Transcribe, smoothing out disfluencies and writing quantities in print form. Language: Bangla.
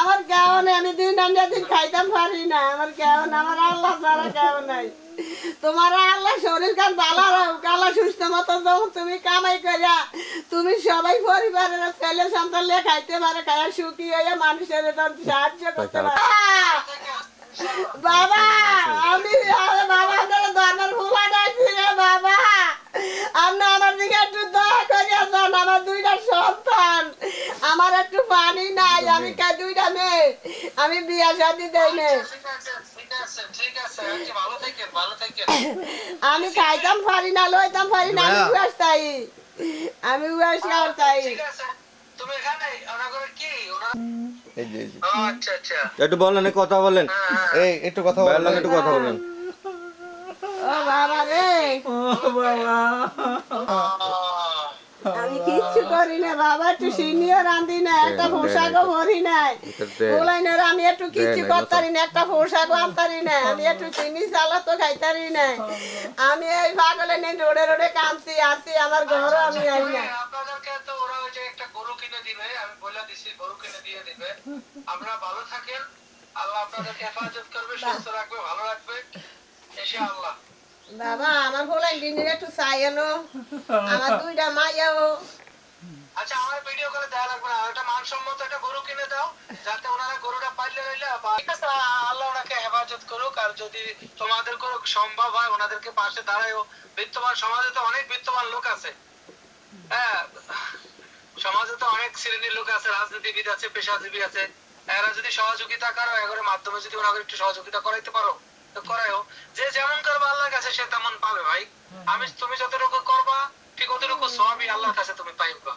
আমার কেউ নেই, আমি দিন আনলে দিন খাইতাম পারি না, আমার কেউ না, আমার আল্লাহ ছাড়া কেউ নাই। তোমার আল্লাহ শরীর কান ভালো রাখুক, আল্লাহ সুস্থ মতো যখন তুমি কামাই করিয়া তুমি সবাই পরিবারের ছেলে সন্তান লিয়ে খাইতে পারে, খাইয়া সুখী হইয়া মানুষের সাহায্য করতে পারে। বাবা আমি বাবা আপনার দরবার খোলা রাখছি রে বাবা, আপনি আমার দিকে একটু দয়া করিয়া যান, আমার দুইটা সন্তান, আমার একটু পানি নাই, আমি দুইটা মেয়ে, আমি বিয়া শাদি দেই নাই, আমি খাইতাম পারি না, লইতাম পারি না, আমি উয়াস তাই, আমি উয়াস খাওয়ার তাই। একটু বলেন, কথা বলেন, এই একটু কথা বলেন, একটু কথা বলেন। ও বাবা রে, আমি কিচ্ছু করি না বাবা, একটু সিনিয়র রান্ধি না, একটা পোশাকও ভরি নাই, বলাইনের আমি একটু কিচ্ছু করতারি না, একটা পোশাকও আনতারি না, আমি একটু চিনি চালা তো খাইতারি না, আমি এই পাগলে নেই রোডে রোডে কাঁদছি আসছি, আমার ঘরও আমি আই না। আপনাদেরকে তো ওরা ওই যে একটা গরু কিনে দিবে, আমি বলে দিছি গরু কিনে দিয়ে দিবে। আপনারা ভালো থাকেন, আল্লাহ আপনাদেরকে হেফাজত করবে, সুস্থ রাখবে, ভালো রাখবে ইনশাআল্লাহ। বাবা আমার বলাই দিনের একটু চাই এনো, আমার দুইটা মাইয়াও। আচ্ছা আমার ভিডিও করে দেওয়া লাগবে না, একটা মানসম্মত একটা গরু কিনে দাও, যাতে ওনারা গরুটা পাইলে রইলে। ঠিক আছে, আল্লাহ ওনাকে হেফাজত করুক। আর যদি তোমাদের কোনো সম্ভব হয় ওনাদেরকে পাশে দাঁড়ায়ও। বিত্তবান সমাজে তো অনেক বিত্তবান লোক আছে, হ্যাঁ, সমাজে তো অনেক শ্রেণীর লোক আছে, রাজনীতিবিদ আছে, পেশাজীবী আছে। এরা যদি সহযোগিতা করো, এগুলোর মাধ্যমে যদি ওনাকে একটু সহযোগিতা করাইতে পারো তো করাইও। যে যেমন করবে আল্লাহর কাছে সে তেমন পাবে ভাই। তুমি যতটুকু করবা ঠিক অতটুকু সওয়াবই আল্লাহর কাছে তুমি পাইবা।